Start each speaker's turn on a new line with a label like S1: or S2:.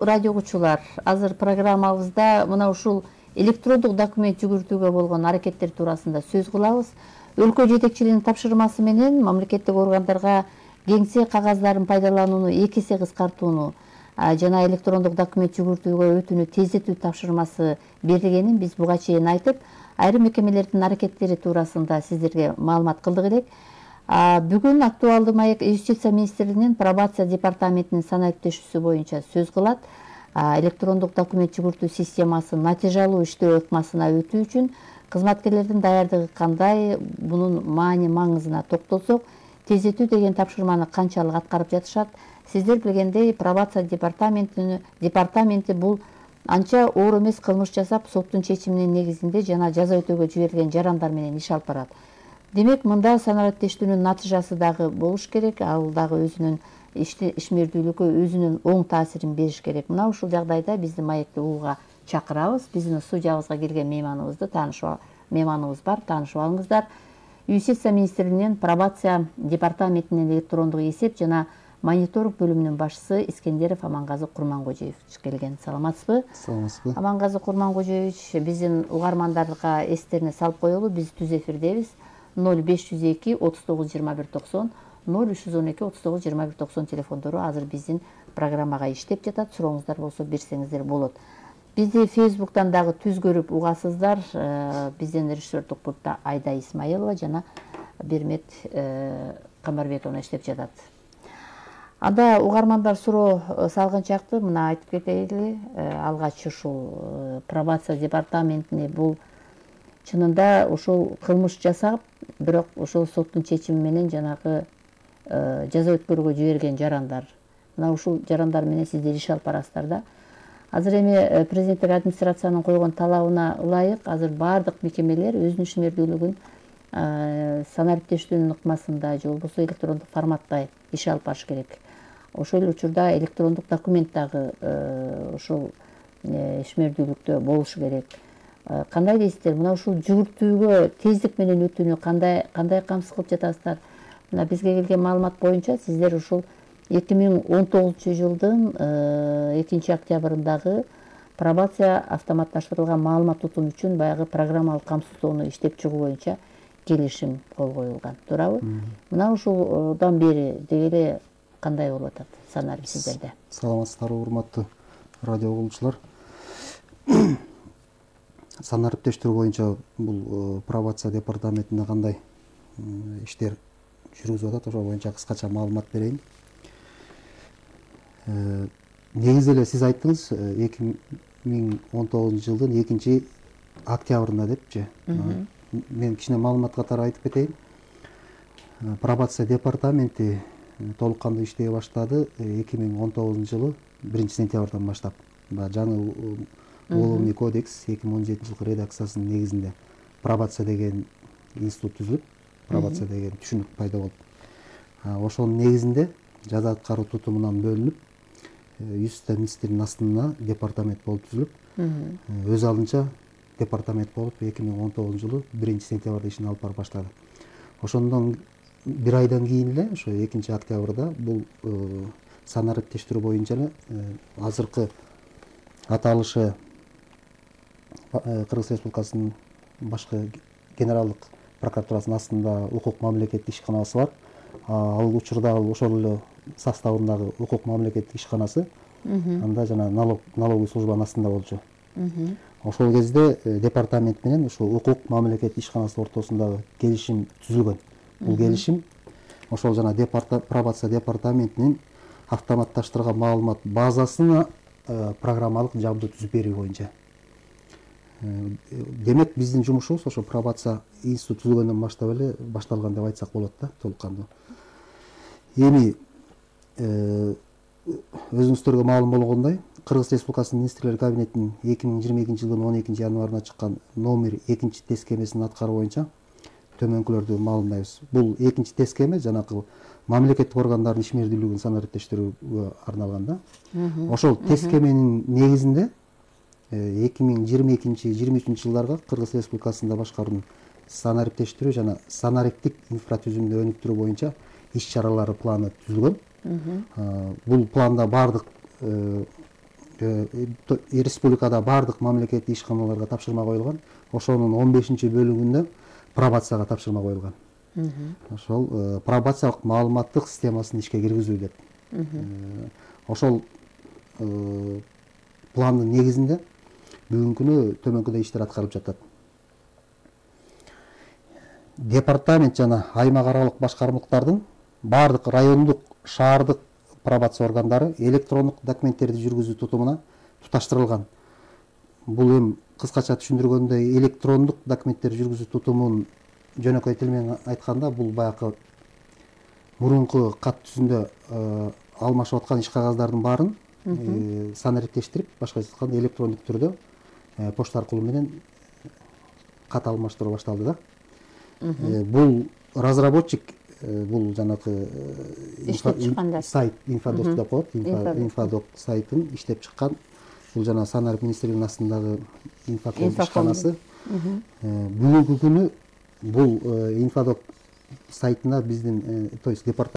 S1: радио угуучулар, азыр программабызда мына ушул электрондук документ жүгүртүүгө болгон аракеттер туурасында сөз кылабыз. Өлкө жетекчилигинин тапшырмасы менен мамлекеттик органдарга кеңсе кагаздарын пайдаланууну 2 эсе кыскартууну жана электрондук документ жүгүртүүгө өтүүнү тездетүү тапшырмасы берилгенин биз буга чейин айтып, айрым мекемелердин аракеттери туурасында сиздерге маалымат кылдык элек. Бүгүн актуалдуу маек Юстиция министрлигинин пробация департаментинин санариптешүүсү боюнча сөз кылат. Электрондук документ жүгүртүү системасын натыйжалуу иштөө ыкмасына өтүү үчүн кызматкерлердин даярдыгы кандай, бунун маани маңызына токтолсок, тездетүү деген тапшырманы канчалык аткарып жатышат? Сиздер билгендей, пробация департаменти бул анча оор эмес кылмыш жасап, соттун чечиминин негизинде жана жаза өтөөгө жиберилген жарандар менен иш алып барат. Демек, мында санариптештүүнүн натыйжасы дагы болуш керек, ал дагы өзүнүн ишмердүүлүккө өзүнүн оң таасирин бериш керек. Мына ушул жагдайда бизди маекти угууга чакырабыз. Биздин студиябызга келген мейманыбыз бар, таанышып алыңыздар. Юстиция министрлигинин пробация департаментинин электрондук эсеп жана мониторинг бөлүмүнүн башчысы Искендеров Амангазы Курмангожоевич келген. Саламатсызбы?
S2: Саламатсызбы.
S1: Амангазы Курмангожоевич, биздин угармандарга эстерине салып коелу, биз түз эфирдебиз. 0502 39 21 90 0312 39 21 90 телефондору азыр биздин программага иштеп жатат. Сурооңуздар болсо берсеңиздер болот. Бизди Facebook'тан дагы түз көрүп угасыздар. Биздин режиссер топтурда Айда Исмаилова жана Бермет Камарбековна иштеп жатат. Анда угармандар суроо салган чакты мына айтып кетели. Алгач ушул пробация департаментине бул чынында ошол кылмыш жасап, бирок ошол соттун чечими менен жанагы жаза өткөрүүгө жиберген жарандар. Мына ушул жарандар менен сиздер иш алып барасыздар да. Азыр эми президенттик администрациянын койгон талабына ылайык азыр баардык мекемелер өзүнүн ишмердүүлүгүн санариптештүүнүн ыкмасында же болбосо электрондук форматта иш алып барыш керек. Ошол учурда электрондук документ дагы ошол ишмердүүлүктө болушу керек. Кандай дейсиздер? Мына ушул жүгүртүүгө тездик менен өтүүнү кандай камсыз кылып жатасыздар? Мына бизге келген маалымат боюнча сиздер ушул 2019 жылдын 2 октябрындагы пробация автоматташтырылган маалымат тутум үчүн баягы программалык камсыздоону иштеп чыгуу боюнча келишим кол коюлган, туурабы? Мына ушулдан бери деги кандай болуп атат санарип сиздерде?
S2: Саламатсыздарбы, урматтуу радио угуучулар. Санариптештирүү боюнча бул пробация департаментинде кандай иштер жүргүзүп атат, ошол боюнча кыскача маалымат берейин. Негизи эле сиз айттыңыз 2019 жылдын 2 октябрында депчи. Мен кичине маалымат катары айтып кетейин. Пробация департаменти толук кандуу иштей баштады 2019 жылы 1 сентябрдан баштап. Жаңы Уголовный кодекс 2017 жылкы редакциясынын негизинде пробация деген институт түзүлүп, пробация деген түшүнүк пайда болуп, ошонун негизинде жаза аткаруу тутумунан бөлүнүп, Юстиция министрлигинин астында департамент болуп түзүлүп, өз алдынча департамент болуп 2019 жылы 1 сентябрда ишин алып барып баштады. Ошондон бир айдан кийин эле, ошо 2 октябрда бул санариптештирүү боюнча эле азыркы аталышы Кыргыз Республикасынын башкы генералдык прокуратурасынын астында укук мамлекеттик ишканасы бар. Ал учурда ошол эле составындагы укук мамлекеттик ишканасы анда жана налоговый службанын астында болчу. Ошол кезде департамент менен ушул укук мамлекеттик ишканасы ортосундагы келишим түзүлгөн. Бул келишим ошол жана пробация департаментинин автоматташтырылган маалымат базасына программалык жабдуу түзүп берүү боюнча. Демек, биздин жумушубуз ошо пробация институт түзүлгөндөн баштап эле башталган деп айтсак болот да, толук кандуу. Эми өзүңүздөргө маалым болгондой, Кыргыз Республикасынын министрлер кабинетинин 2022 жылдын 12 январында чыккан номер 2 тескемесин аткаруу боюнча төмөнкүлөрдү маалымдайбыз. Бул 2 тескеме жанагы мамлекеттик органдардын ишмердүүлүгүн санариптештирүүгө арналган да. Ошол тескеменин негизинде 2022-23 жылдарга Кыргыз Республикасында башкаруунун санариптештирүү жана санариптик инфратүзүмдү өнүктүрүү боюнча иш чаралары планы түзүлгөн. Бул планда бардык республикада бардык мамлекеттик ишканаларга тапшырма коюлган. Ошонун 15-бөлүгүндө пробацияга тапшырма коюлган. Ошол пробациялык маалыматтык системасын ишке киргизүү деп. Ошол пландын негизинде бүгүнкү күнү төмөнкүдөй иштер аткарылып жатат. Департамент жана аймак аралык башкармалыктардын бардык райондук, шаардык пробация органдары электрондук документтерди жүргүзүү тутумуна туташтырылган. Бул эми кыскача түшүндүргөндөй электрондук документтер жүргүзүү тутумун жөнөкөй тил менен айтканда бул баягы мурунку кат түзүндө алмашып аткан иш кагаздардын баарын санариптештирип, башкача айтканда электрондук түрдө почта аркылуу менен кат алмаштыруу башталды да. Бул разработчик, бул жанагы
S1: иштеп чыккандар
S2: сайт инфодок деп коет, инфодок сайтын иштеп чыккан. Бул жана Санарип министрлигинин астындагы инфоком ишканасы. Бүгүнкү күнү бул инфодок сайтына биздин, то есть департамент